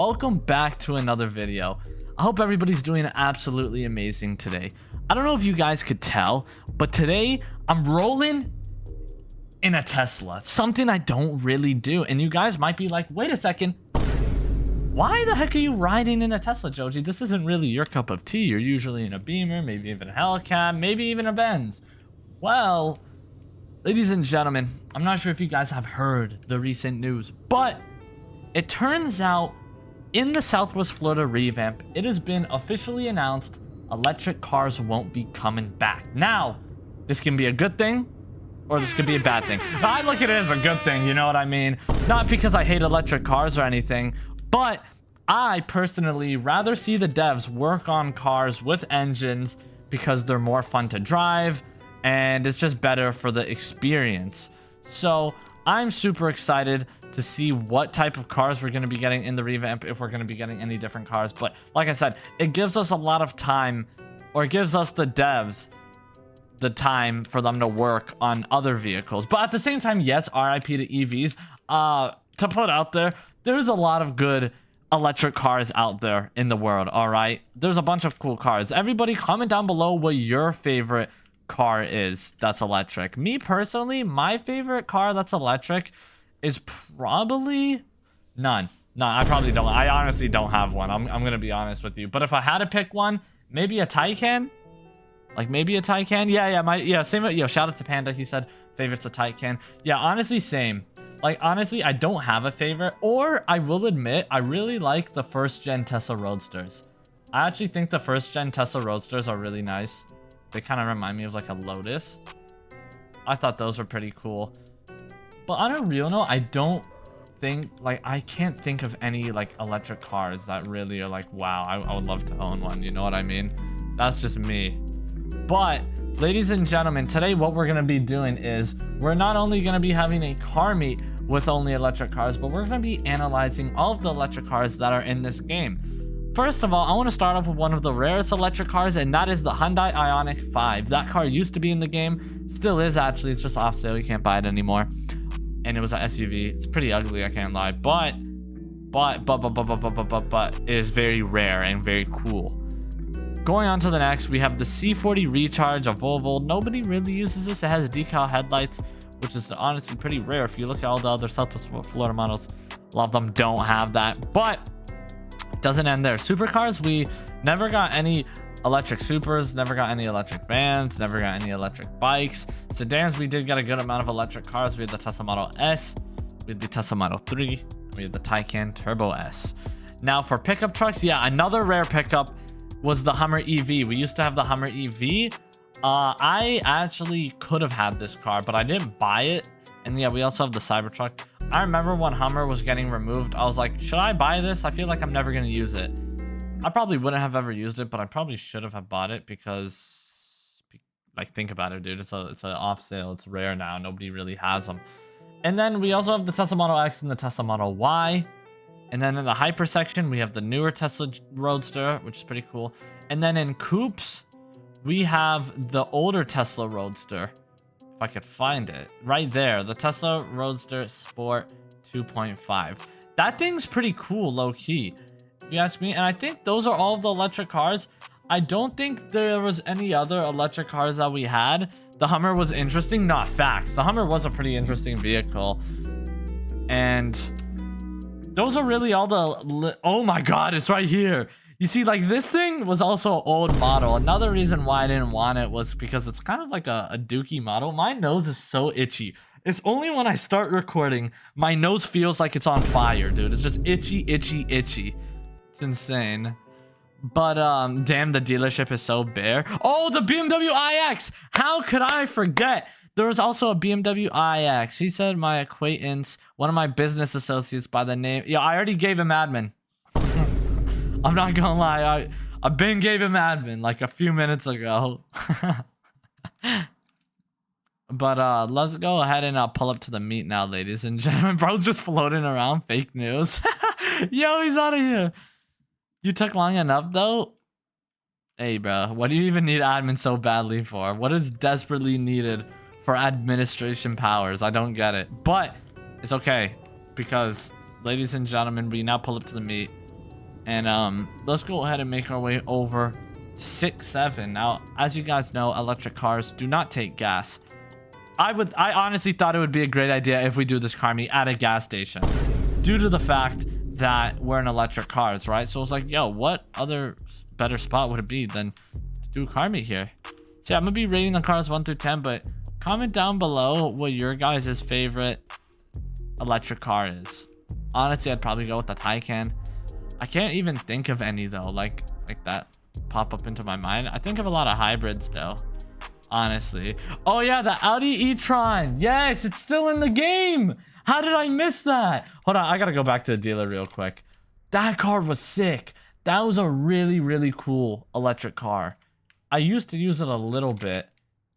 Welcome back to another video. I hope everybody's doing absolutely amazing today. I don't know if you guys could tell, but today I'm rolling in a Tesla, something I don't really do. And you guys might be like, wait a second, why the heck are you riding in a Tesla, Joji? This isn't really your cup of tea. You're usually in a Beamer, maybe even a Hellcat, maybe even a Benz. Well, ladies and gentlemen, I'm not sure if you guys have heard the recent news, but it turns out in the Southwest Florida revamp, it has been officially announced electric cars won't be coming back. Now, this can be a good thing, or this could be a bad thing. I look at it as a good thing, you know what I mean? Not because I hate electric cars or anything, but I personally rather see the devs work on cars with engines because they're more fun to drive, and it's just better for the experience. So I'm super excited to see what type of cars we're going to be getting in the revamp, if we're going to be getting any different cars. But like I said, it gives us a lot of time, or it gives us the devs the time for them to work on other vehicles. But at the same time, yes, RIP to EVs. To put out there, there's a lot of good electric cars out there in the world, all right? There's a bunch of cool cars. Everybody comment down below what your favorite car is that's electric. Me personally, my favorite car that's electric is probably none. No, I probably don't. I honestly don't have one. I'm gonna be honest with you. But if I had to pick one, maybe a Taycan. Like maybe a Taycan. Yeah, same. Yo, shout out to Panda. He said favorite's a Taycan. Yeah, honestly, same. Like honestly, I don't have a favorite. Or I will admit, I really like the first gen Tesla Roadsters. I actually think the first gen Tesla Roadsters are really nice. They kind of remind me of like a Lotus. I thought those were pretty cool. But on a real note, I don't think, like, I can't think of any like electric cars that really are like, wow, I would love to own one. You know what I mean? That's just me. But ladies and gentlemen, today what we're going to be doing is we're not only going to be having a car meet with only electric cars, but we're going to be analyzing all of the electric cars that are in this game. First of all, I want to start off with one of the rarest electric cars, and that is the Hyundai Ioniq 5. That car used to be in the game, still is actually. It's just off sale. You can't buy it anymore. And it was an SUV. It's pretty ugly, I can't lie. But it is very rare and very cool. Going on to the next, we have the C40 Recharge, a Volvo. Nobody really uses this. It has decal headlights, which is honestly pretty rare. If you look at all the other Southwest Florida models, a lot of them don't have that. But doesn't end there. Supercars, we never got any electric supers, never got any electric vans, never got any electric bikes. Sedans, we did get a good amount of electric cars. We had the Tesla Model S, we had the Tesla Model 3, we had the Taycan Turbo S. Now for pickup trucks, yeah, another rare pickup was the Hummer EV. We used to have the Hummer EV. I actually could have had this car, but I didn't buy it. And yeah, we also have the Cybertruck. I remember when Hummer was getting removed, I was like, should I buy this? I feel like I'm never going to use it. I probably wouldn't have ever used it, but I probably should have bought it because, like, think about it, dude. It's an off sale. It's rare now. Nobody really has them. And then we also have the Tesla Model X and the Tesla Model Y. And then in the hyper section, we have the newer Tesla Roadster, which is pretty cool. And then in coupes, we have the older Tesla Roadster. If I could find it right there, the Tesla Roadster Sport 2.5. That thing's pretty cool, low key, if you ask me. And I think those are all of the electric cars. I don't think there was any other electric cars that we had. The Hummer was interesting, not facts. The Hummer was a pretty interesting vehicle. And those are really all the... Oh my god, it's right here. You see, like, this thing was also an old model. Another reason why I didn't want it was because it's kind of like a dookie model. My nose is so itchy. It's only when I start recording, my nose feels like it's on fire, dude. It's just itchy, itchy, itchy. It's insane. But, damn, the dealership is so bare. Oh, the BMW iX! How could I forget? There was also a BMW iX. He said my acquaintance, one of my business associates by the name... Yeah, I already gave him admin. I'm not gonna lie, I been gave him admin like a few minutes ago. But let's go ahead and pull up to the meet now, ladies and gentlemen. Bro's just floating around, fake news. Yo, he's out of here. You took long enough though. Hey bro, what do you even need admin so badly for? What is desperately needed for administration powers? I don't get it, but it's okay because ladies and gentlemen, we now pull up to the meet. And let's go ahead and make our way over 6-7. Now, as you guys know, electric cars do not take gas. I honestly thought it would be a great idea if we do this car meet at a gas station, due to the fact that we're in electric cars, right? So it's like, yo, what other better spot would it be than to do a car meet here? So yeah, I'm gonna be rating the cars 1 through 10, but comment down below what your guys' favorite electric car is. Honestly, I'd probably go with the Taycan. I can't even think of any though, like that pop up into my mind. I think of a lot of hybrids though, honestly. Oh yeah, the Audi e-tron. Yes, it's still in the game. How did I miss that? Hold on, I gotta go back to the dealer real quick. That car was sick. That was a really cool electric car. I used to use it a little bit.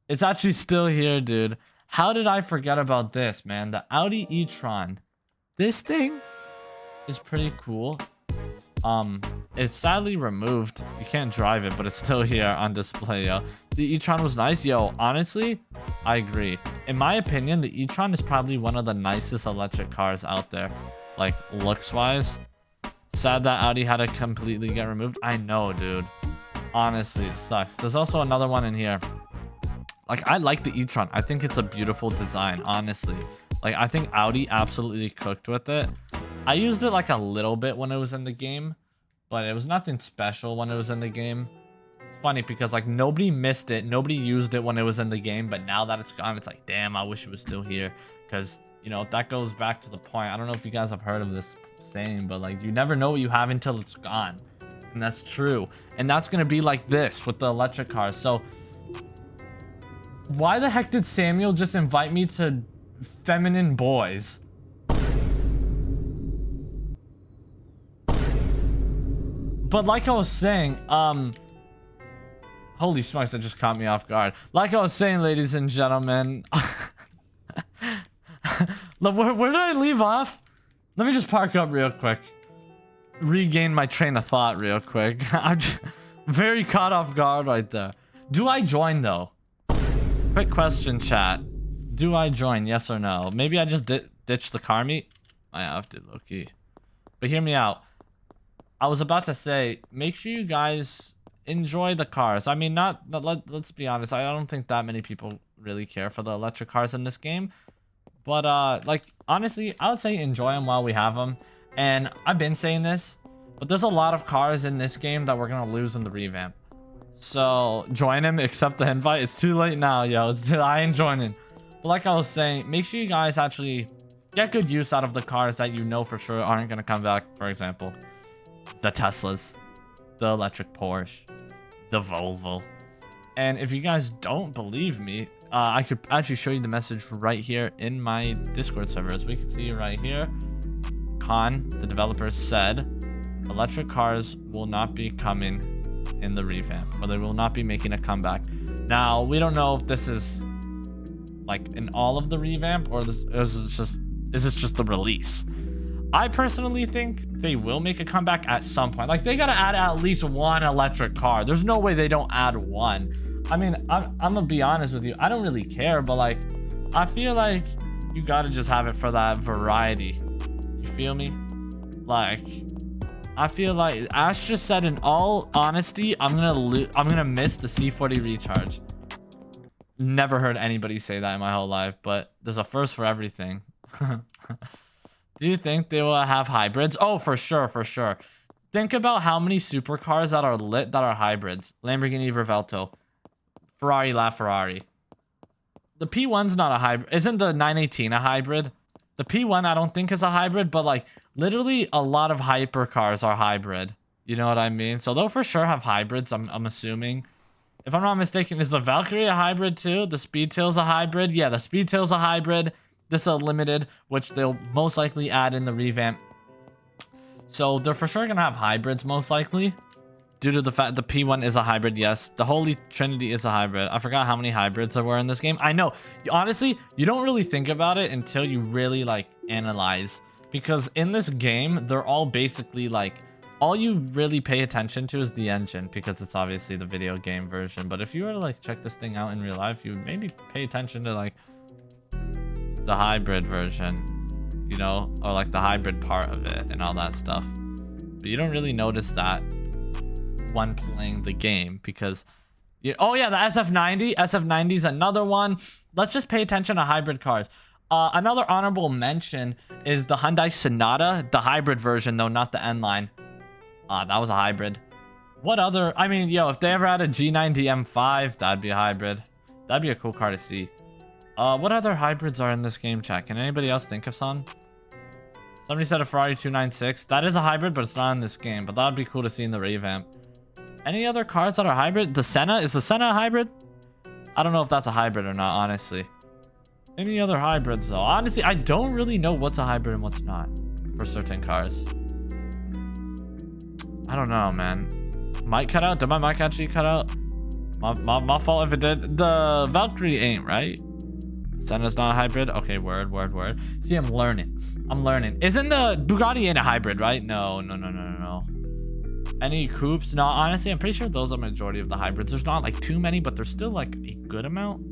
It's actually still here, dude. How did I forget about this, man? The Audi e-tron. This thing is pretty cool. It's sadly removed. You can't drive it, but it's still here on display, yo. The e-tron was nice, yo. Honestly, I agree. In my opinion, the e-tron is probably one of the nicest electric cars out there, like looks wise. Sad that Audi had to completely get removed. I know, dude. Honestly, it sucks. There's also another one in here. Like, I like the e-tron. I think it's a beautiful design, honestly. Like, I think Audi absolutely cooked with it. I used it like a little bit when it was in the game, but it was nothing special when it was in the game. It's funny because like nobody missed it, nobody used it when it was in the game, but now that it's gone, it's like, damn, I wish it was still here. Because, you know, that goes back to the point. I don't know if you guys have heard of this saying, but like, you never know what you have until it's gone. And that's true. And that's gonna be like this with the electric cars. So why the heck did Samuel just invite me to feminine boys? But like I was saying, holy smokes, that just caught me off guard. Like I was saying, ladies and gentlemen, where did I leave off? Let me just park up real quick. Regain my train of thought real quick. I'm just very caught off guard right there. Do I join though? Quick question, chat. Do I join? Yes or no? Maybe I just ditch the car meet. I have to, low-key. But hear me out. I was about to say, make sure you guys enjoy the cars. I mean, let's be honest. I don't think that many people really care for the electric cars in this game. But, like, honestly, I would say enjoy them while we have them. And I've been saying this, but there's a lot of cars in this game that we're going to lose in the revamp. So, join him, accept the invite. It's too late now, yo. I ain't joining. But like I was saying, make sure you guys actually get good use out of the cars that you know for sure aren't going to come back, for example. The Teslas, the electric Porsche, the Volvo. And if you guys don't believe me, I could actually show you the message right here in my Discord server. As we can see right here, the developers said electric cars will not be coming in the revamp, or they will not be making a comeback. Now, we don't know if this is like in all of the revamp, or is this just the release. I personally think they will make a comeback at some point. Like, they gotta add at least one electric car. There's no way they don't add one. I mean, I'm gonna be honest with you. I don't really care, but like, I feel like you gotta just have it for that variety. You feel me? Like, I feel like Ash just said, in all honesty, I'm gonna miss the C40 recharge. Never heard anybody say that in my whole life, but there's a first for everything. Do you think they will have hybrids? Oh, for sure, for sure. Think about how many supercars that are lit that are hybrids. Lamborghini Revuelto, Ferrari LaFerrari. The P1's not a hybrid. Isn't the 918 a hybrid? The P1 I don't think is a hybrid, but like literally a lot of hypercars are hybrid. You know what I mean? So they'll for sure have hybrids, I'm assuming. If I'm not mistaken, is the Valkyrie a hybrid too? The Speedtail's a hybrid? Yeah, the Speedtail's a hybrid. This is a limited, which they'll most likely add in the revamp. So they're for sure gonna have hybrids most likely, due to the fact the P1 is a hybrid. Yes, the Holy Trinity is a hybrid. I forgot how many hybrids there were in this game. I know, honestly, you don't really think about it until you really like analyze, because in this game they're all basically like, all you really pay attention to is the engine, because it's obviously the video game version. But if you were to like check this thing out in real life, you would maybe pay attention to like the hybrid version, you know, or like the hybrid part of it and all that stuff. But you don't really notice that when playing the game because oh yeah, the SF90 is another one. Let's just pay attention to hybrid cars. Another honorable mention is the Hyundai Sonata, the hybrid version though, not the N line. That was a hybrid. What other, I mean, yo, if they ever had a G90 M5, that'd be a hybrid. That'd be a cool car to see. What other hybrids are in this game, chat? Can anybody else think of some? Somebody said a Ferrari 296. That is a hybrid, but it's not in this game. But that would be cool to see in the revamp. Any other cars that are hybrid? The Senna? Is the Senna a hybrid? I don't know if that's a hybrid or not, honestly. Any other hybrids, though? Honestly, I don't really know what's a hybrid and what's not for certain cars. I don't know, man. Mic cut out? Did my mic actually cut out? My fault if it did. The Valkyrie ain't, right? Senna's not a hybrid? Okay, word. See, I'm learning. Isn't the Bugatti ain't a hybrid, right? No. Any coupes? No, honestly, I'm pretty sure those are the majority of the hybrids. There's not like too many, but there's still like a good amount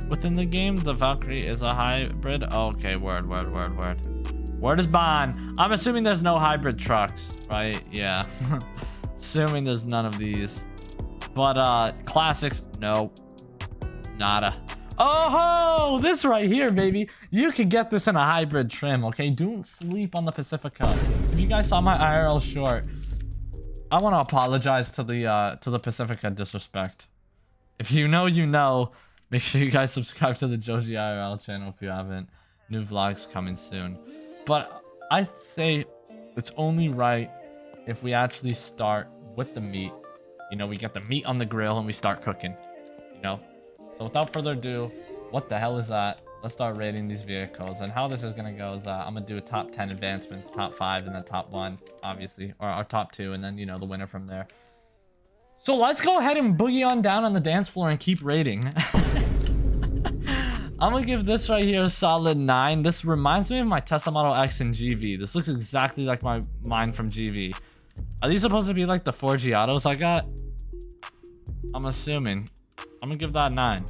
within the game. The Valkyrie is a hybrid. Okay, word. Word is bond. I'm assuming there's no hybrid trucks, right? Yeah. Assuming there's none of these. But classics, no. Nada. Oh, this right here, baby. You can get this in a hybrid trim, okay? Don't sleep on the Pacifica. If you guys saw my IRL short, I want to apologize to the Pacifica disrespect. If you know, you know. Make sure you guys subscribe to the Joji IRL channel if you haven't. New vlogs coming soon. But I say it's only right if we actually start with the meat. You know, we get the meat on the grill and we start cooking. You know? So without further ado, what the hell is that? Let's start rating these vehicles. And how this is going to go is I'm going to do a top 10 advancements, top 5, and then top 1, obviously. Or our top 2, and then, you know, the winner from there. So let's go ahead and boogie on down on the dance floor and keep rating. I'm going to give this right here a solid 9. This reminds me of my Tesla Model X and GV. This looks exactly like mine from GV. Are these supposed to be like the 4G autos I got? I'm assuming. I'm going to give that a 9.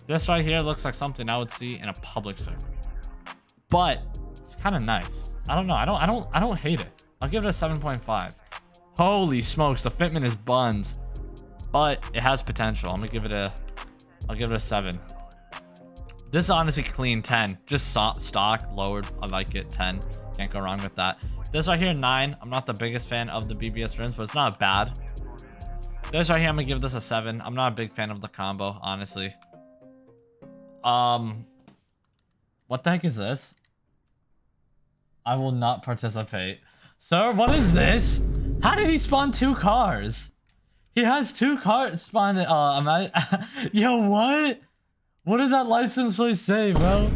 This right here looks like something I would see in a public server. But it's kind of nice. I don't know. I don't hate it. I'll give it a 7.5. Holy smokes, the fitment is buns. But it has potential. I'll give it a 7. This is honestly clean 10. Just stock, lowered. I like it. 10. Can't go wrong with that. This right here, 9. I'm not the biggest fan of the BBS rims, but it's not bad. This right here, I'm gonna give this a 7. I'm not a big fan of the combo, honestly. What the heck is this? I will not participate. Sir, what is this? How did he spawn 2 cars? He has 2 cars spawned. Yo, what? What does that license plate say, bro?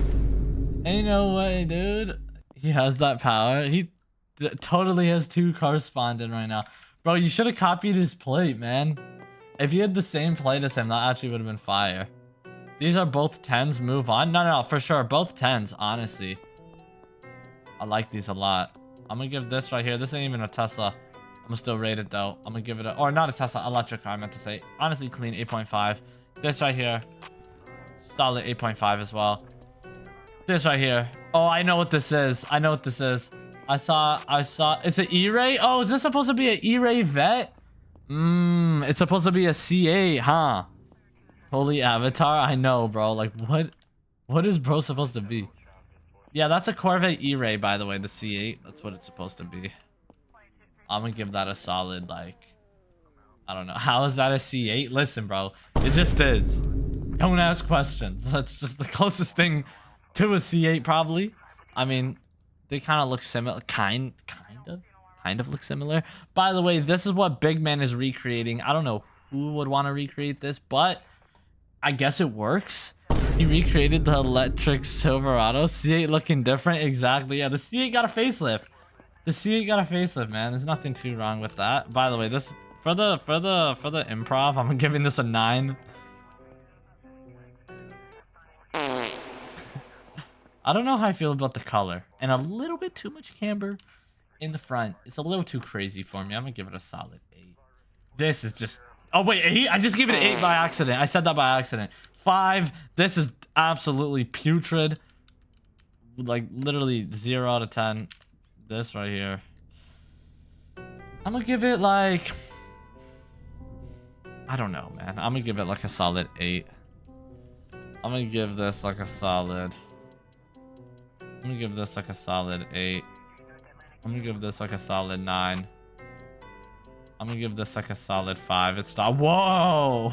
Ain't no way, dude. He has that power. He totally has 2 cars spawned in right now. Bro, you should have copied his plate, man. If you had the same plate as him, that actually would have been fire. These are both 10s. Move on. No, for sure. Both 10s, honestly. I like these a lot. I'm going to give this right here. This ain't even a Tesla. I'm going to still rate it, though. I'm going to give it a... Or not a Tesla. Electric car, I meant to say. Honestly, clean 8.5. This right here. Solid 8.5 as well. This right here. Oh, I know what this is. I saw... It's an E-Ray? Oh, is this supposed to be an E-Ray Vet? It's supposed to be a C8, huh? Holy Avatar? I know, bro. Like, what is bro supposed to be? Yeah, that's a Corvette E-Ray, by the way, the C8. That's what it's supposed to be. I'm gonna give that a solid, like... I don't know. How is that a C8? Listen, bro. It just is. Don't ask questions. That's just the closest thing to a C8, probably. I mean, they kind of look similar. Kind of look similar. By the way, this is what Big Man is recreating. I don't know who would want to recreate this, but... I guess it works. He recreated the electric Silverado. C8 looking different. Exactly. Yeah, the C8 got a facelift. Man. There's nothing too wrong with that. By the way, this for the improv, I'm giving this a 9. I don't know how I feel about the color. And a little bit too much camber in the front. It's a little too crazy for me. I'm gonna give it a solid 8. This is just... Oh, wait, 8? I just gave it an 8 by accident. I said that by accident. 5. This is absolutely putrid. Like, literally 0 out of 10. This right here. I'm gonna give it like, I don't know, man. I'm gonna give it like a solid 8. I'm gonna give this like a solid. I'm gonna give this like a solid 8. I'm gonna give this like a solid 9. I'm gonna give this like a solid 5. It's not. Whoa!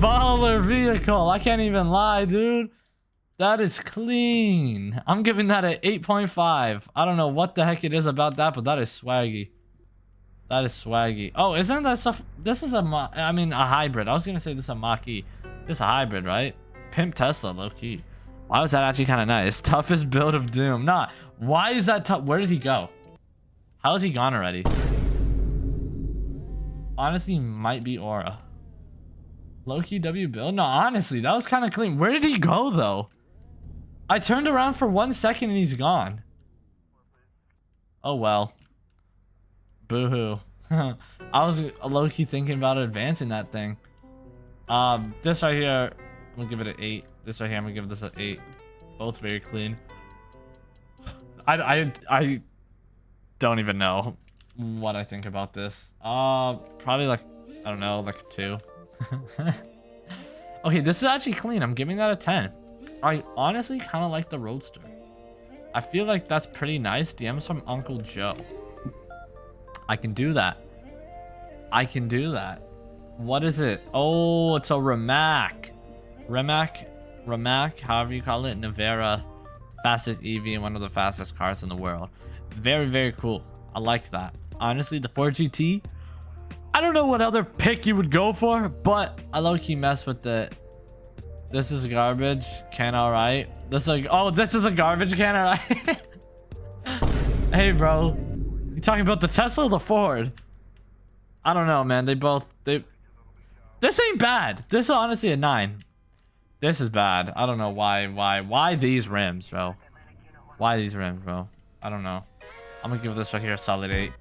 Baller vehicle. I can't even lie, dude. That is clean. I'm giving that an 8.5. I don't know what the heck it is about that, but that is swaggy. That is swaggy. Oh, isn't that stuff? This is a hybrid. I was gonna say this is a Mach-E. This is a hybrid, right? Pimp Tesla, low key. Why was that actually kind of nice? Toughest build of Doom. Nah. Why is that tough? Where did he go? How is he gone already? Honestly, might be Aura. Low-key W build? No, honestly, that was kind of clean. Where did he go, though? I turned around for 1 second and he's gone. Oh, well. Boo-hoo. I was low-key thinking about advancing that thing. This right here, I'm gonna give it an 8. This right here, I'm gonna give this an 8. Both very clean. I don't even know what I think about this. Probably like, I don't know, like a 2. Okay, this is actually clean. I'm giving that a 10. I honestly kind of like the Roadster. I feel like that's pretty nice. DMs from Uncle Joe. I can do that. I can do that. What is it? Oh, it's a Rimac. Rimac, however you call it. Nevera. Fastest EV and one of the fastest cars in the world. Very, very cool. I like that. Honestly, the 4GT, I don't know what other pick you would go for, but I low-key mess with the... This is garbage. Can alright. This is like, oh, this is a garbage can, alright. Hey, bro. You talking about the Tesla or the Ford? I don't know, man. This ain't bad. This is honestly a 9. This is bad. I don't know why these rims, bro. Why these rims, bro? I don't know. I'm gonna give this right here a solid 8.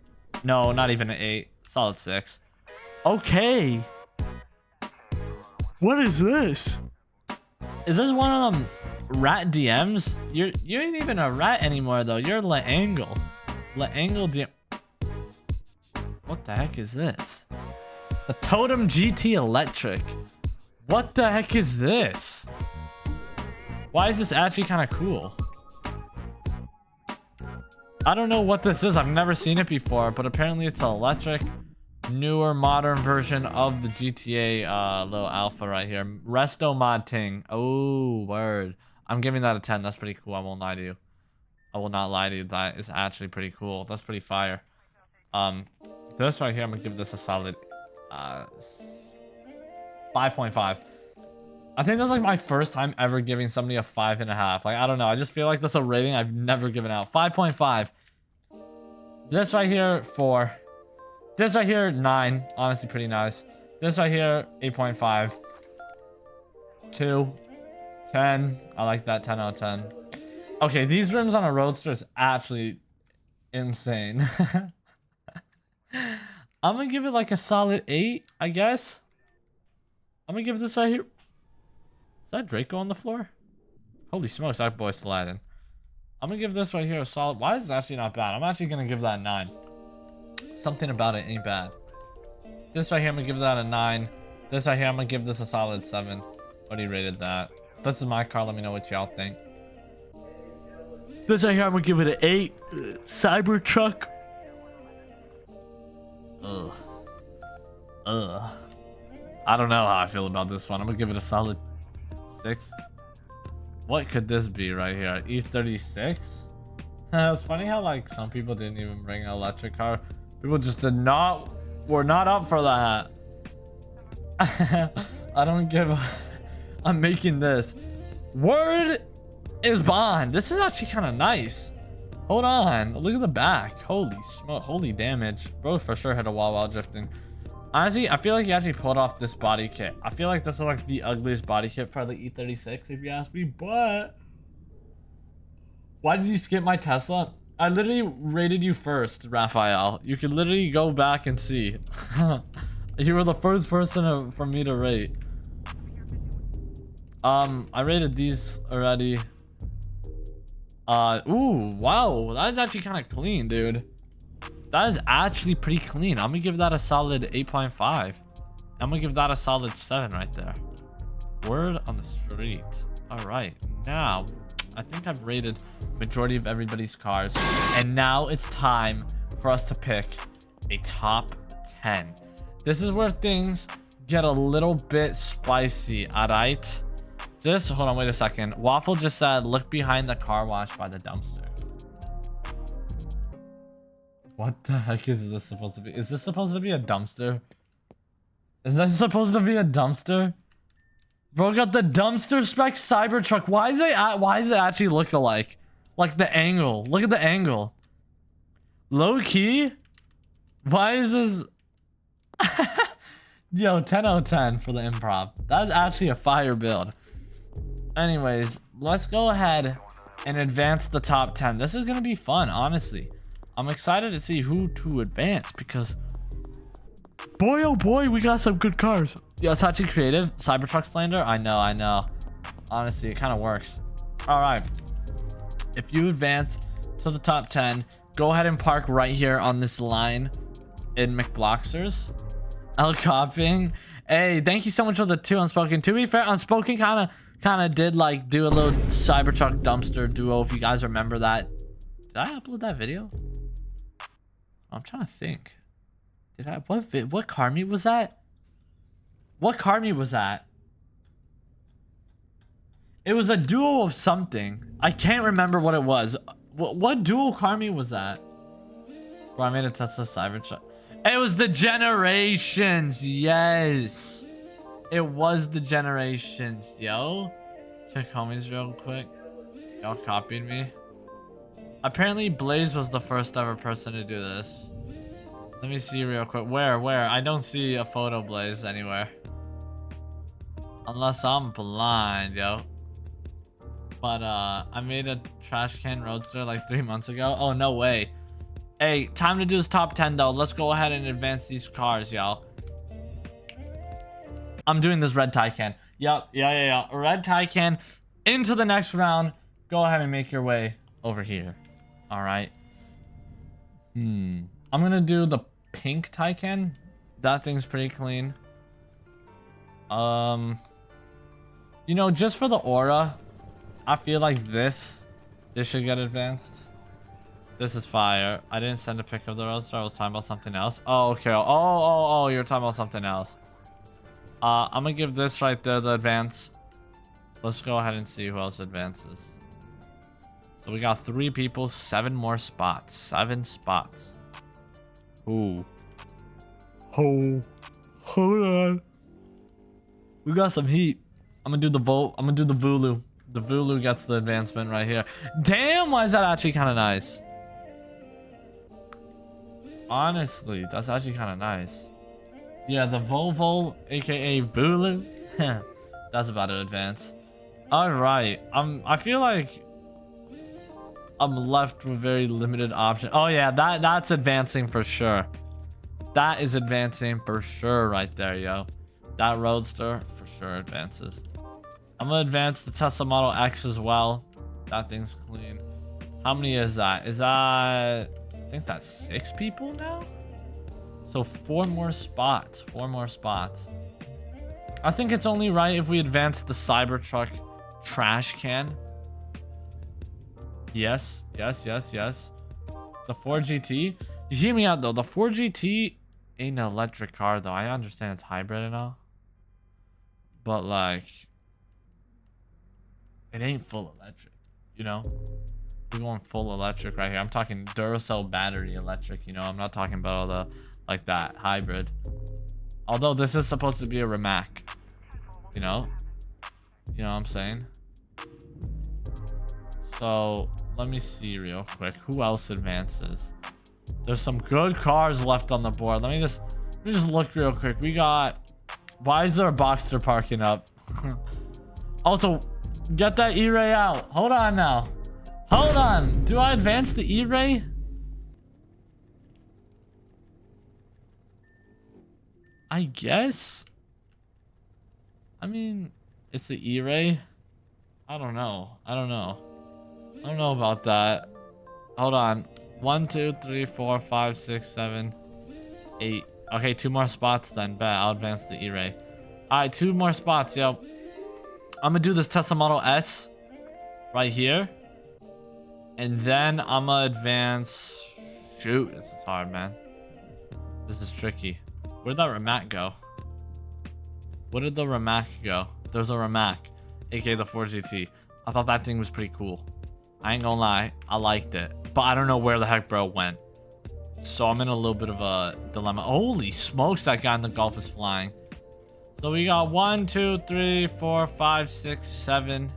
No, not even an 8. Solid 6. Okay. What is this? Is this one of them rat DMs? You ain't even a rat anymore though. You're L'Angle. L'Angle DM. What the heck is this? The Totem GT Electric. What the heck is this? Why is this actually kind of cool? I don't know what this is. I've never seen it before, but apparently it's an electric, newer, modern version of the GTA little alpha right here. Resto mod ting. Oh, word. I'm giving that a 10. That's pretty cool. I won't lie to you. I will not lie to you. That is actually pretty cool. That's pretty fire. This right here, I'm gonna give this a solid 5.5. I think that's like my first time ever giving somebody a 5.5. Like, I don't know. I just feel like that's a rating I've never given out. 5.5. This right here, 4. This right here, 9. Honestly, pretty nice. This right here, 8.5. 2. 10. I like that. 10 out of 10. Okay, these rims on a Roadster is actually insane. I'm gonna give it like a solid 8, I guess. I'm gonna give this right here. Is that Draco on the floor? Holy smokes, that boy's sliding. I'm gonna give this right here a solid. Why is this actually not bad? I'm actually gonna give that a 9. Something about it ain't bad. This right here, I'm gonna give that a 9. This right here, I'm gonna give this a solid 7. What he rated that. This is my car. Let me know what y'all think. This right here, I'm gonna give it an 8. Cybertruck. Ugh. I don't know how I feel about this one. I'm gonna give it a solid 6. What could this be right here? E36? It's funny how like some people didn't even bring an electric car. People just were not up for that. I don't give a... I'm making this. Word is bond. This is actually kind of nice. Hold on. Look at the back. Holy smoke. Holy damage. Bro for sure had a wall while drifting. Honestly, I feel like he actually pulled off this body kit. I feel like this is like the ugliest body kit for the E36 if you ask me, but... Why did you skip my Tesla? I literally rated you first, Raphael. You can literally go back and see. You were the first person for me to rate. I rated these already. Ooh, wow. That's actually kind of clean, dude. That is actually pretty clean. I'm gonna give that a solid 8.5. I'm gonna give that a solid 7 right there. Word on the street. All right, now I think I've rated majority of everybody's cars, and now it's time for us to pick a top 10. This is where things get a little bit spicy. All right, just hold on, wait a second. Waffle just said look behind the car wash by the dumpster. What the heck is this supposed to be? Is this supposed to be a dumpster? Is this supposed to be a dumpster? Bro got the dumpster spec Cybertruck. Why is it actually look alike? Like the angle. Look at the angle. Low key? Why is this? Yo, 10 out of 10 for the improv. That's actually a fire build. Anyways, let's go ahead and advance the top 10. This is gonna be fun, honestly. I'm excited to see who to advance because boy, oh boy, we got some good cars. Yo, it's actually creative. Cybertruck slander. I know. Honestly, it kind of works. All right. If you advance to the top 10, go ahead and park right here on this line in McBloxers. El Copping. Hey, thank you so much for the 2 Unspoken. To be fair, Unspoken kind of did like do a little Cybertruck dumpster duo. If you guys remember that. Did I upload that video? I'm trying to think. Did I? What car meet was that? What car meet was that? It was a duo of something. I can't remember what it was. What dual car meet was that? Bro, I made a Tesla Cybertruck. It was the Generations. Yes. It was the Generations. Yo. Check homies real quick. Y'all copied me. Apparently, Blaze was the first ever person to do this. Let me see real quick. Where? I don't see a photo, Blaze, anywhere. Unless I'm blind, yo. But, I made a trash can roadster like 3 months ago. Oh, no way. Hey, time to do this top 10, though. Let's go ahead and advance these cars, y'all. I'm doing this red Taycan. Yup, yeah. Red Taycan into the next round. Go ahead and make your way over here. All right. I'm gonna do the pink Taycan. That thing's pretty clean. You know, just for the aura, I feel like this should get advanced. This is fire. I didn't send a pic of the roadster. I was talking about something else. Oh, okay. Oh, you're talking about something else. I'm gonna give this right there the advance. Let's go ahead and see who else advances. So we got 3 people, 7 more spots. 7 spots. Ooh. Oh. Hold on. We got some heat. I'm gonna do the vote. I'm gonna do the Vulu. The Vulu gets the advancement right here. Damn, why is that actually kind of nice? Honestly, that's actually kind of nice. Yeah, the Volvo, aka Vulu. That's about to advance. All right. I feel like I'm left with very limited options. Oh yeah, that's advancing for sure. That is advancing for sure right there, yo. That Roadster for sure advances. I'm gonna advance the Tesla Model X as well. That thing's clean. How many is that? Is that, I think that's 6 people now? So 4 more spots. 4 more spots. I think it's only right if we advance the Cybertruck trash can. Yes. The 4GT. You hear me out though. The 4GT ain't an electric car though. I understand it's hybrid and all. But like, it ain't full electric, you know? We're going full electric right here. I'm talking Duracell battery electric, you know? I'm not talking about all the, like that, hybrid. Although this is supposed to be a Rimac, you know? You know what I'm saying? So, let me see real quick. Who else advances? There's some good cars left on the board. Let me just look real quick. We got... Why is there a Boxster parking up? Also, get that E-Ray out. Hold on now. Hold on. Do I advance the E-Ray? I guess. I mean, it's the E-Ray. I don't know about that. Hold on. 1, 2, 3, 4, 5, 6, 7, 8. Okay, 2 more spots then. Bet I'll advance the E-Ray. All right, 2 more spots, yo. I'm gonna do this Tesla Model S right here. And then I'm gonna advance. Shoot, this is hard, man. This is tricky. Where'd that Rimac go? Where did the Rimac go? There's a Rimac, aka the 4GT. I thought that thing was pretty cool. I ain't gonna lie, I liked it. But I don't know where the heck bro went. So I'm in a little bit of a dilemma. Holy smokes, that guy in the Golf is flying. So we got 1, 2, 3, 4, 5, 6, 7.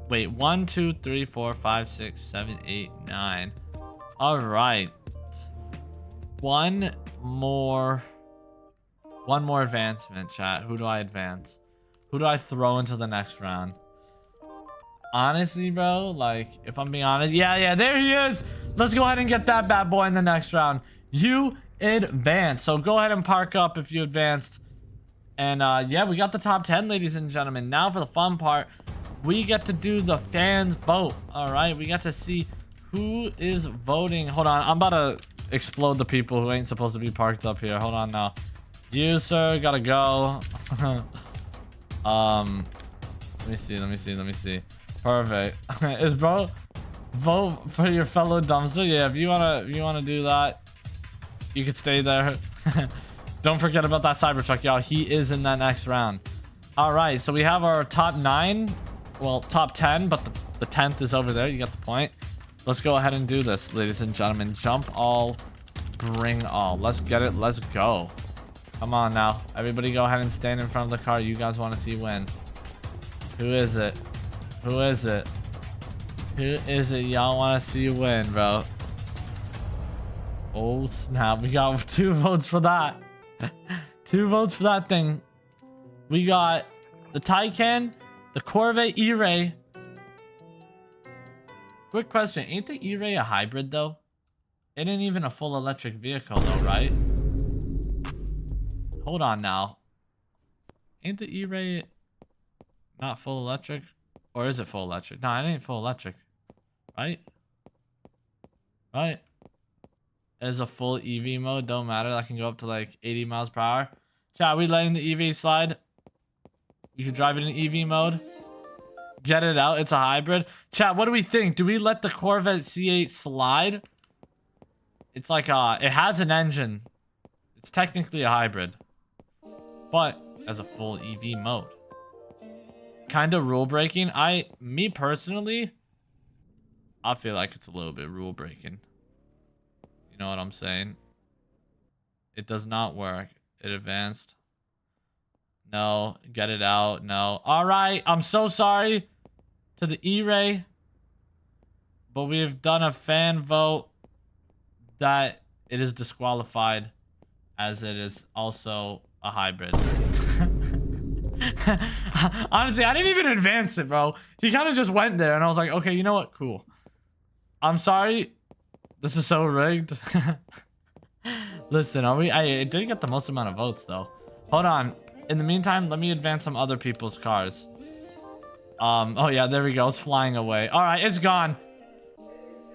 Wait, 1, 2, 3, 4, 5, 6, 7, 8, 9. All right. One more advancement, chat. Who do I advance? Who do I throw into the next round? Honestly, bro, like, if I'm being honest, yeah, there he is. Let's go ahead and get that bad boy in the next round. You advance. So go ahead and park up if you advanced. And yeah, we got the top 10, ladies and gentlemen. Now for the fun part, we get to do the fans vote. All right, we got to see who is voting. Hold on, I'm about to explode the people who ain't supposed to be parked up here. Hold on now. You, sir, gotta go. Let me see. Perfect. Is bro vote for your fellow dumpster? Yeah, if you wanna do that, you could stay there. Don't forget about that Cybertruck, y'all. He is in that next round. All right, so we have our top 9. Well, top 10, but the 10th is over there. You got the point. Let's go ahead and do this, ladies and gentlemen. Jump all, bring all. Let's get it. Let's go. Come on now. Everybody go ahead and stand in front of the car you guys want to see win. Who is it? Who is it? Who is it y'all want to see win, bro? Oh, snap. We got 2 votes for that. 2 votes for that thing. We got the Taycan, the Corvette E-Ray. Quick question. Ain't the E-Ray a hybrid, though? It ain't even a full electric vehicle, though, right? Hold on now. Ain't the E-Ray not full electric? Or is it full electric? Nah, it ain't full electric. Right? Right? It's a full EV mode. Don't matter. That can go up to like 80 miles per hour. Chat, we letting the EV slide? You can drive it in EV mode. Get it out. It's a hybrid. Chat, what do we think? Do we let the Corvette C8 slide? It's like it has an engine. It's technically a hybrid, but as a full EV mode. Kind of rule breaking. Me personally, I feel like it's a little bit rule breaking. You know what I'm saying? It does not work. It advanced. No, get it out. No. All right. I'm so sorry to the E-Ray, but we have done a fan vote that it is disqualified as it is also a hybrid. Honestly, I didn't even advance it, bro. He kind of just went there and I was like, okay, you know what? Cool. I'm sorry. This is so rigged. Listen, it did get the most amount of votes though. Hold on. In the meantime, let me advance some other people's cars. Oh yeah, there we go. It's flying away. All right, it's gone.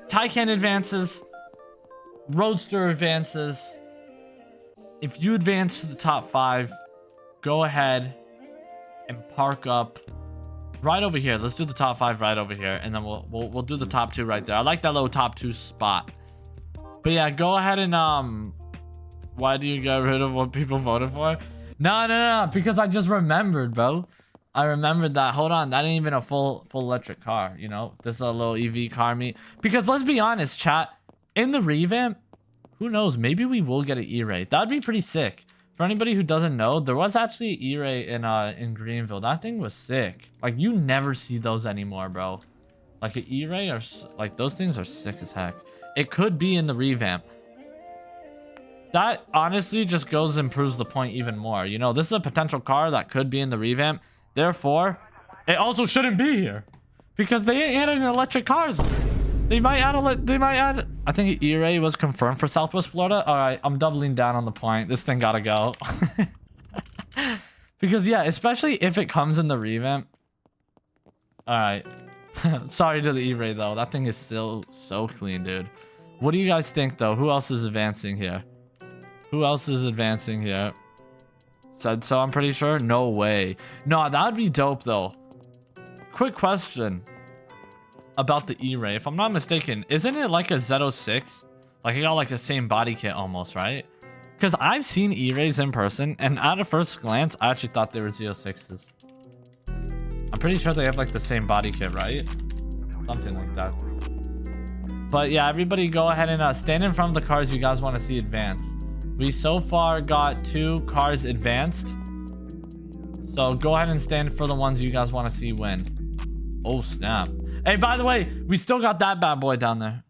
Taycan advances. Roadster advances. If you advance to the top 5, go ahead and park up right over here. Let's do the top 5 right over here, and then we'll do the top 2 right there. I like that little top 2 spot. But yeah, go ahead and why do you get rid of what people voted for? No, because I just remembered, bro. I remembered that. Hold on, that ain't even a full electric car, you know? This is a little EV car meet. Because let's be honest, chat, in the revamp, who knows, maybe we will get an E-Ray. That'd be pretty sick. For anybody who doesn't know, there was actually an E-Ray in Greenville. That thing was sick. Like, you never see those anymore, bro. Like an E-Ray, or like, those things are sick as heck. It could be in the revamp. That honestly just goes and proves the point even more. You know, this is a potential car that could be in the revamp. Therefore, it also shouldn't be here, because they ain't adding electric cars. They might add. I think E-Ray was confirmed for Southwest Florida. All right, I'm doubling down on the point. This thing gotta go. Because yeah, especially if it comes in the revamp. All right, Sorry to the E-Ray though. That thing is still so clean, dude. What do you guys think though? Who else is advancing here? Who else is advancing here? Said so, I'm pretty sure. No way. No, that would be dope though. Quick question about the E-Ray. If I'm not mistaken, isn't it like a Z06? Like it got like the same body kit almost, right? Because I've seen E-Rays in person, and at a first glance, I actually thought they were Z06s. I'm pretty sure they have like the same body kit, right? Something like that. But yeah, everybody go ahead and stand in front of the cars you guys want to see advance. We so far got 2 cars advanced. So go ahead and stand for the ones you guys want to see win. Oh, snap. Hey, by the way, we still got that bad boy down there.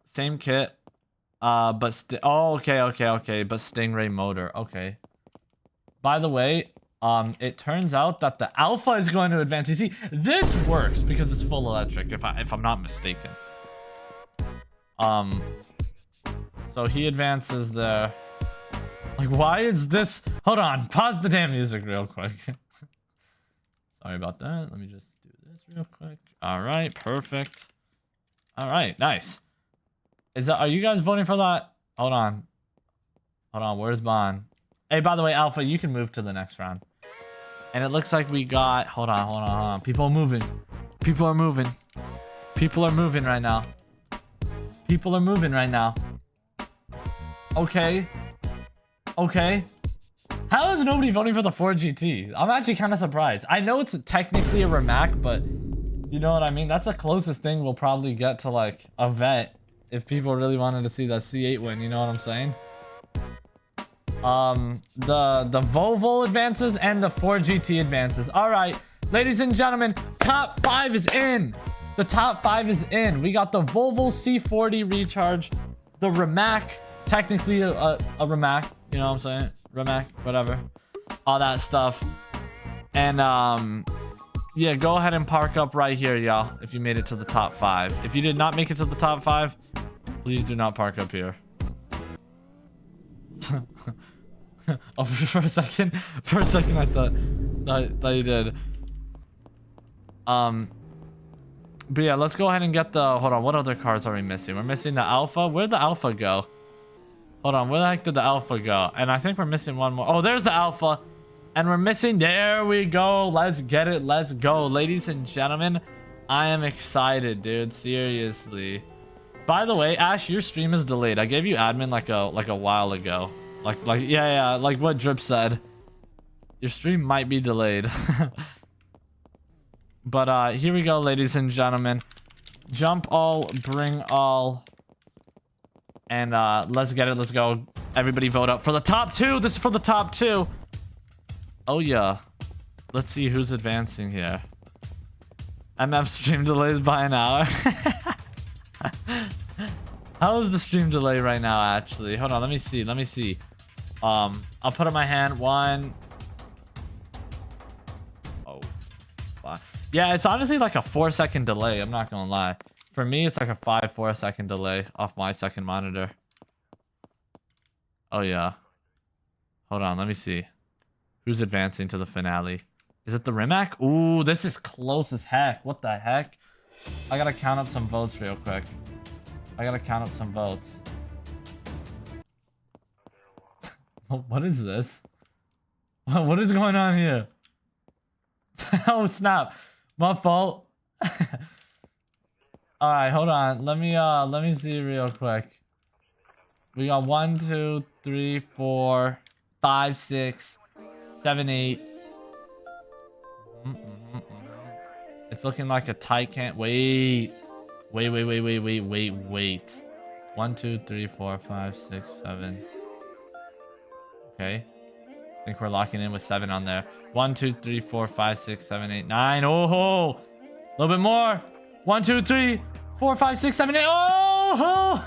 Same kit. But oh, okay. But Stingray motor. Okay. By the way, it turns out that the Alpha is going to advance. You see, this works because it's full electric, if I'm not mistaken. So he advances there. Like, why is this? Hold on, pause the damn music real quick. Sorry about that. Let me just do this real quick. All right, perfect. All right, nice. Are you guys voting for that? Hold on. Where's Bond? Hey, by the way, Alpha, you can move to the next round. And it looks like we got, hold on. People are moving right now. Okay. How is nobody voting for the Ford GT? I'm actually kind of surprised. I know it's technically a Rimac, but you know what I mean? That's the closest thing we'll probably get to like a vet if people really wanted to see the C8 win, you know what I'm saying? The Volvo advances and the Ford GT advances. All right, ladies and gentlemen, top 5 is in. The top 5 is in. We got the Volvo C40 Recharge, the Rimac, technically a Rimac, you know what I'm saying? Rimac, whatever, all that stuff. And yeah, go ahead and park up right here, y'all, if you made it to the top 5. If you did not make it to the top 5, please do not park up here. Oh, for a second I thought you did. But yeah, let's go ahead and get the, hold on, what other cars are we missing? We're missing the Alpha. Where'd the Alpha go? Hold on, where the heck did the Alpha go? And I think we're missing one more. Oh, there's the Alpha. And we're missing, there we go. Let's get it, let's go. Ladies and gentlemen, I am excited, dude, seriously. By the way, Ash, your stream is delayed. I gave you admin like a while ago. Yeah, like what Drip said. Your stream might be delayed. But here we go, ladies and gentlemen. Jump all, bring all. And let's get it, let's go. Everybody vote up for the top 2. This is for the top 2. Oh yeah. Let's see who's advancing here. MF stream delays by an hour. How is the stream delay right now, actually? Hold on, let me see. I'll put up my hand. 1. Oh. 5. Yeah, it's honestly like a 4-second delay. I'm not gonna lie. For me, it's like a 4-second delay off my second monitor. Oh yeah. Hold on, let me see. Who's advancing to the finale? Is it the Rimac? Ooh, this is close as heck. What the heck? I gotta count up some votes real quick. What is this? What is going on here? Oh snap! My fault. All right, hold on. Let me see real quick. We got 1, 2, 3, 4, 5, 6, 7, 8. It's looking like a tight can't wait. Wait. 1, 2, 3, 4, 5, 6, 7. Okay. I think we're locking in with 7 on there. 1, 2, 3, 4, 5, 6, 7, 8, 9. Oh, a little bit more. 1, 2, 3, 4, 5, 6, 7, 8. Oh!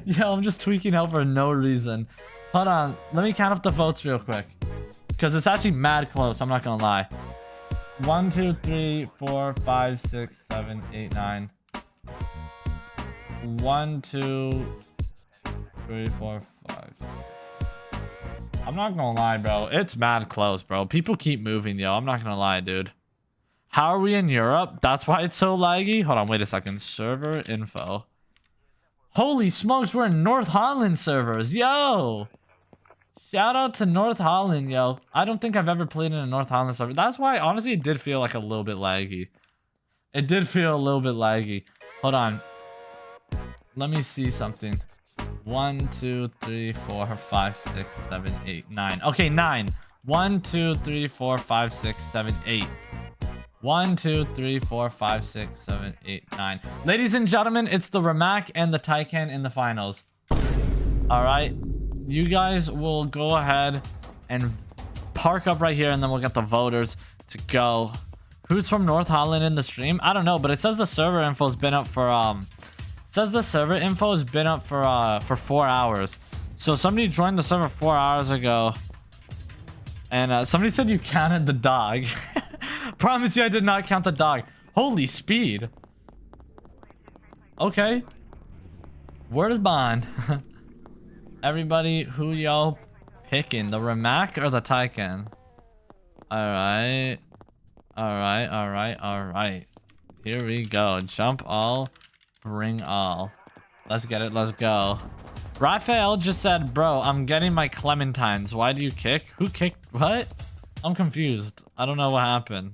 Yo, I'm just tweaking out for no reason. Hold on. Let me count up the votes real quick. Because it's actually mad close. I'm not going to lie. 1, 2, 3, 4, 5, 6, 7, 8, 9. 1, 2, 3, 4, 5. I'm not going to lie, bro. It's mad close, bro. People keep moving, yo. I'm not going to lie, dude. How are we in Europe? That's why it's so laggy. Hold on, wait a second. Server info. Holy smokes, we're in North Holland servers. Yo! Shout out to North Holland, yo. I don't think I've ever played in a North Holland server. That's why, honestly, it did feel like a little bit laggy. It did feel a little bit laggy. Hold on. Let me see something. 1, 2, 3, 4, 5, 6, 7, 8, 9. Okay, 9. 1, 2, 3, 4, 5, 6, 7, 8. 1, 2, 3, 4, 5, 6, 7, 8, 9. Ladies and gentlemen, it's the Rimac and the Taycan in the finals. All right. You guys will go ahead and park up right here, and then we'll get the voters to go. Who's from North Holland in the stream? I don't know, but it says the server info's been up for for 4 hours. So somebody joined the server 4 hours ago, and somebody said you counted the dog. Promise you I did not count the dog. Holy speed. Okay. Where is Bond? Everybody, who y'all picking? The Rimac or the Taycan? Alright. Alright. Here we go. Jump all. Bring all. Let's get it. Let's go. Raphael just said, bro, I'm getting my clementines. Why do you kick? Who kicked? What? I'm confused. I don't know what happened.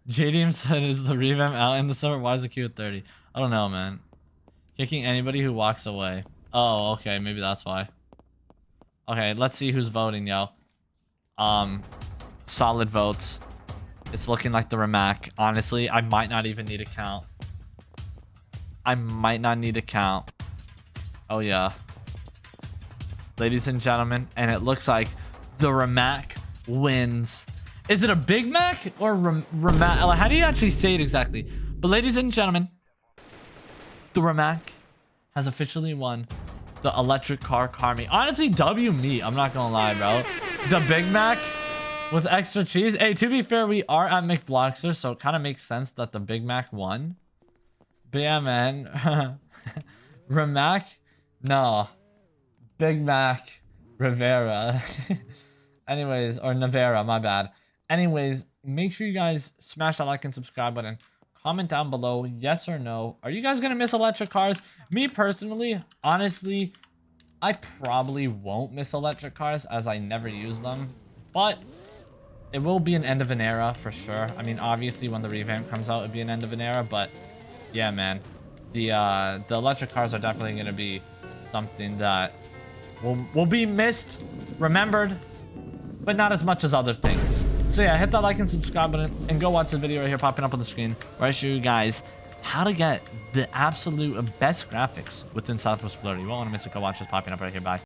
JDM said, is the revamp out in the summer? Why is the queue at 30? I don't know, man. Kicking anybody who walks away. Oh, okay. Maybe that's why. Okay, let's see who's voting, yo. Solid votes. It's looking like the Rimac. Honestly, I might not even need a count. Oh, yeah. Ladies and gentlemen, and it looks like the Rimac wins. Is it a Big Mac or Rimac? How do you actually say it exactly? But ladies and gentlemen, the Rimac has officially won the electric car meet. Honestly, W me. I'm not gonna lie, bro. The Big Mac with extra cheese. Hey, to be fair, we are at McBlockster, so it kind of makes sense that the Big Mac won. But yeah, man. Rimac? No. Big Mac Rivera. Anyways, or Navera, my bad. Anyways, make sure you guys smash that like and subscribe button. Comment down below, yes or no. Are you guys going to miss electric cars? Me personally, honestly, I probably won't miss electric cars as I never use them. But it will be an end of an era for sure. I mean, obviously, when the revamp comes out, it'll be an end of an era. But yeah, man, the electric cars are definitely going to be something that will be missed, remembered, but not as much as other things. So yeah, hit that like and subscribe button and go watch the video right here popping up on the screen where I show you guys how to get the absolute best graphics within Southwest Florida. You won't want to miss it. Go watch this popping up right here. Bye.